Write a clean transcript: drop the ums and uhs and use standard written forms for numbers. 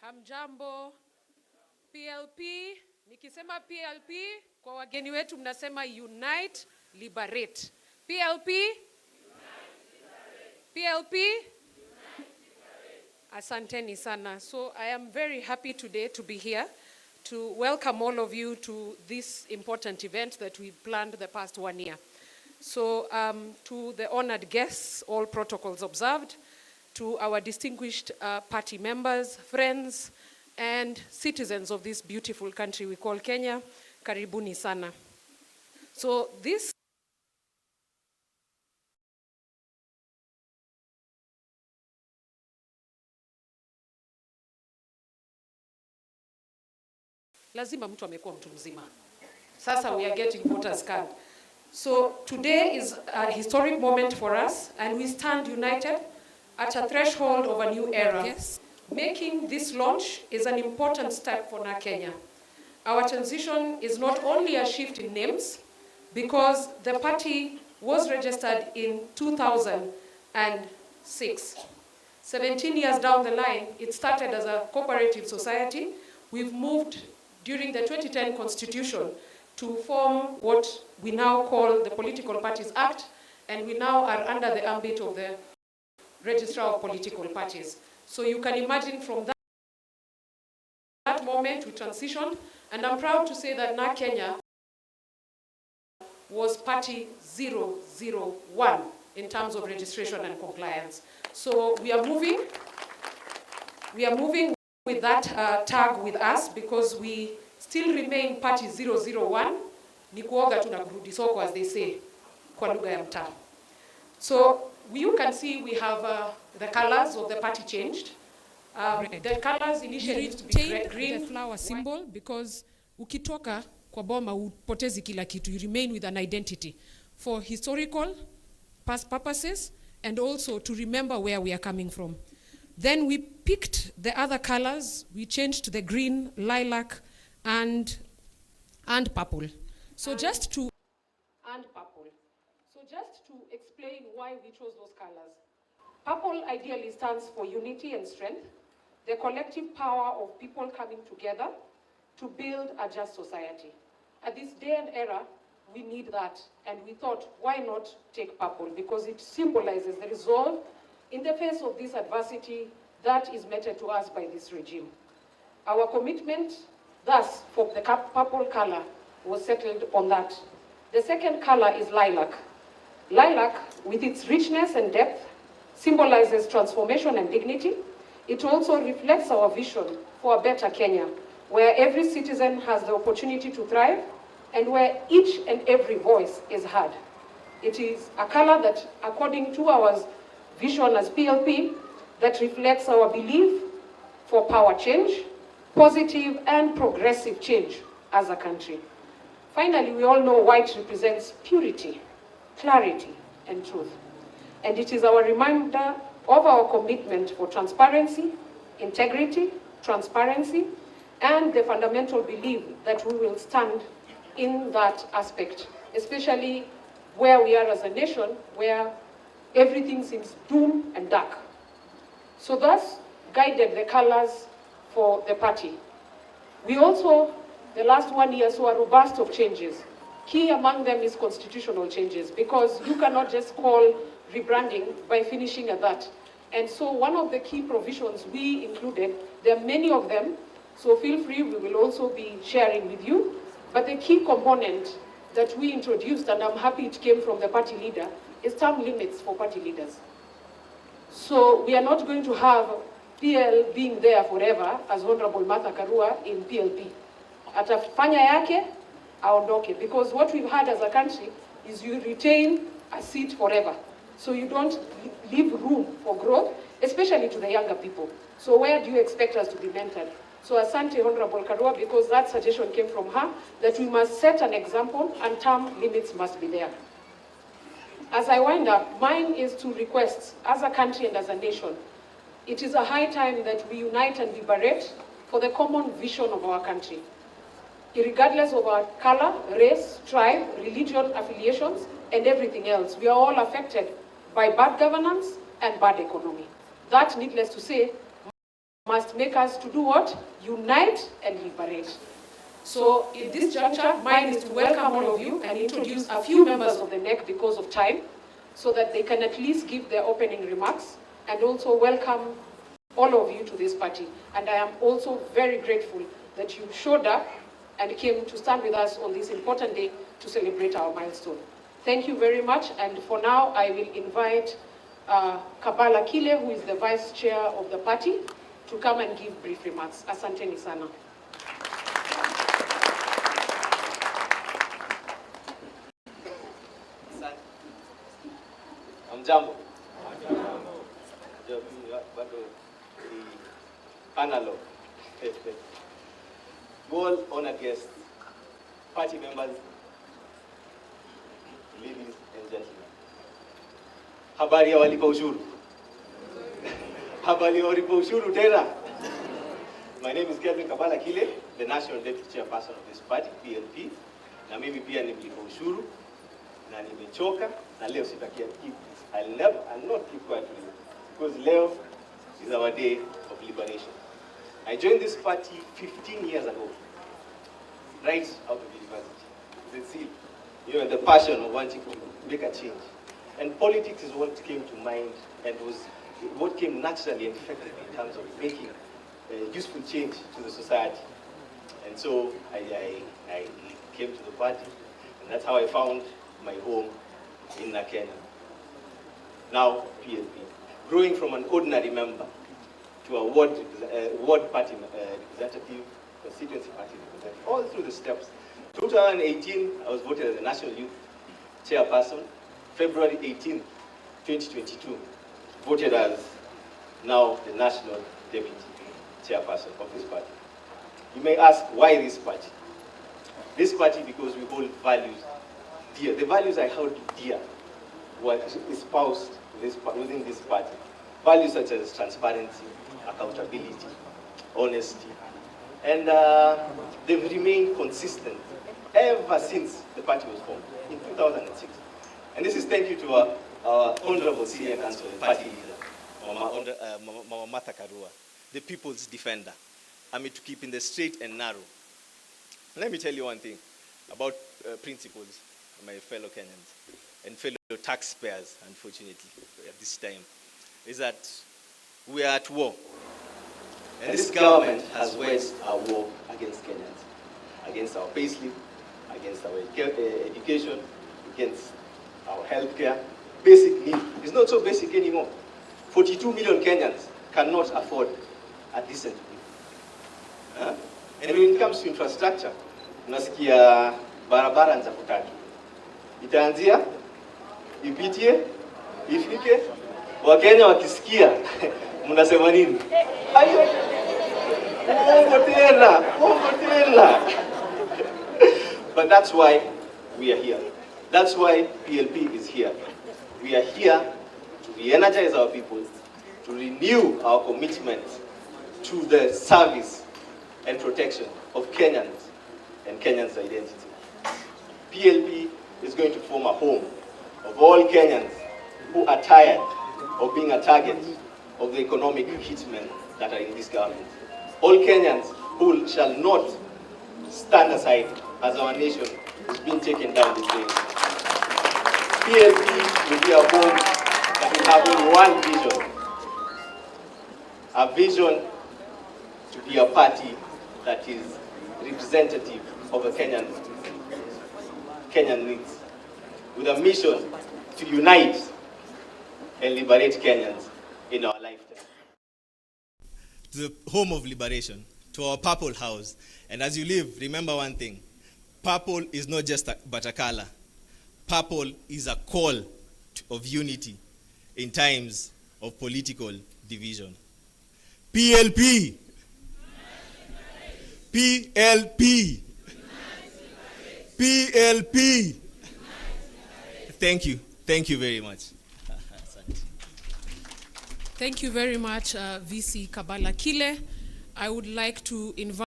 Hamjambo. PLP, nikisema PLP, kwa wageni wetu mnasema Unite, Liberate. PLP? PLP? Asanteni sana. So I am very happy today to be here to welcome all of you to this important event that we've planned the past 1 year. So to the honored guests, all protocols observed, to our distinguished party members, friends, and citizens of this beautiful country we call Kenya, karibuni sana. So this lazima mtu amekuwa mtu mzima. Sasa we are getting voters card. So today is a historic moment for us, and we stand united at a threshold of a new era. Yes. Making this launch is an important step for Kenya. Our transition is not only a shift in names, because the party was registered in 2006. 17 years down the line, it started as a cooperative society. We've moved during the 2010 constitution to form what we now call the Political Parties Act, and we now are under the ambit of the Registrar of Political Parties. So you can imagine from that moment we transitioned, and I'm proud to say that now Kenya was party 001 in terms of registration and compliance. So we are moving with that tag with us, because we still remain party 001, ni kuoga tunakurudi soko, as they say, kwa lugha ya mtaa. So you can see we have the colors of the party changed. The colors initially used to be green, the flower symbol, because ukitoka kwa boma upotezi kila kitu. You remain with an identity for historical past purposes, and also to remember where we are coming from. Then we picked the other colors. We changed to the green, lilac, and purple. So just to explain why we chose those colors. Purple ideally stands for unity and strength, the collective power of people coming together to build a just society. At this day and era, we need that, and we thought, why not take purple? Because it symbolizes the resolve in the face of this adversity that is meted to us by this regime. Our commitment, thus, for the purple color was settled on that. The second color is lilac. Lilac, with its richness and depth, symbolizes transformation and dignity. It also reflects our vision for a better Kenya, where every citizen has the opportunity to thrive, and where each and every voice is heard. It is a color that, according to our vision as PLP, that reflects our belief for power change, positive and progressive change as a country. Finally, we all know white represents purity, clarity, and truth. And it is our reminder of our commitment for transparency, integrity, transparency, and the fundamental belief that we will stand in that aspect, especially where we are as a nation, where everything seems doom and dark. So thus guided the colors for the party. We also, the last 1 year, saw a robust of changes. Key among them is constitutional changes, because you cannot just call rebranding by finishing at that. And so one of the key provisions we included, there are many of them, so feel free, we will also be sharing with you. But the key component that we introduced, and I'm happy it came from the party leader, is term limits for party leaders. So we are not going to have PL being there forever, as Honorable Karua in PLP. Atafanya yake, aondoke. Because what we've had as a country is you retain a seat forever. So you don't leave room for growth, especially to the younger people. So where do you expect us to be mentored? So asante Honorable Karua, because that suggestion came from her, that we must set an example and term limits must be there. As I wind up, mine is to request, as a country and as a nation, it is a high time that we unite and liberate for the common vision of our country. Regardless of our color, race, tribe, religion, affiliations, and everything else, we are all affected by bad governance and bad economy. That, needless to say, must make us to do what? Unite and liberate. So in this juncture, mine is to welcome all of you and introduce a few members of the NEC because of time, so that they can at least give their opening remarks, and also welcome all of you to this party. And I am also very grateful that you showed up and came to stand with us on this important day to celebrate our milestone. Thank you very much, and for now I will invite Kabala Kile, who is the Vice Chair of the party, to come and give brief remarks. Asanteni sana. Jambo. Bado analog. All honored guests, party members, ladies and gentlemen. Habari ya walipa ushuru. Habari ya walipa ushuru tena. My name is Kabala Kile, the National Deputy Chairperson of this party, PLP. Na mimi pia ni mlipa ushuru na nimechoka na leo sitakia keep. I'll not keep quiet because Leo is our day of liberation. I joined this party 15 years ago, right out of university. The zeal, the passion of wanting to make a change. And politics is what came to mind and was what came naturally and effectively in terms of making useful change to the society. And so I came to the party, and that's how I found my home in Kenya. Now PLP, growing from an ordinary member to a ward party representative, constituency party representative, all through the steps. 2018, I was voted as the National Youth Chairperson. February 18, 2022, voted as now the National Deputy Chairperson of this party. You may ask, why this party? This party because we hold values dear. The values I hold dear were espoused within this party. Values such as transparency, accountability, honesty, and they've remained consistent ever since the party was formed in 2006. And this is thank you to our Honorable Senior Council and Party Leader, Mama Karua, the people's defender. I mean, to keep in the straight and narrow. Let me tell you one thing about principles, my fellow Kenyans and fellow taxpayers, unfortunately, at this time, is that we are at war. And this government has waged a war against Kenyans, against our payslip, against our education, against our healthcare. Basic need. It's not so basic anymore. 42 million Kenyans cannot afford a decent meal. And when it comes to infrastructure, unasikia barabara nza kutatu. Itaanzia, ipitie, ifike, Wakenya wakisikia, mnasema nini? Ayo, uongo tena. But that's why we are here. That's why PLP is here. We are here to re-energize our people, to renew our commitment to the service and protection of Kenyans and Kenyans' identity. PLP is going to form a home of all Kenyans who are tired of being a target of the economic hitmen that are in this government. All Kenyans who shall not stand aside as our nation is being taken down the drain. PLP will be a home that will have only one vision. A vision to be a party that is representative of the Kenyan needs, with a mission to unite and liberate Kenyans in our lifetime. To the home of liberation, to our purple house. And as you live, remember one thing. Purple is not just but a color. Purple is a call of unity in times of political division. PLP. PLP. PLP. Thank you. Thank you very much. Thank you very much, VC Kabala Kile. I would like to invite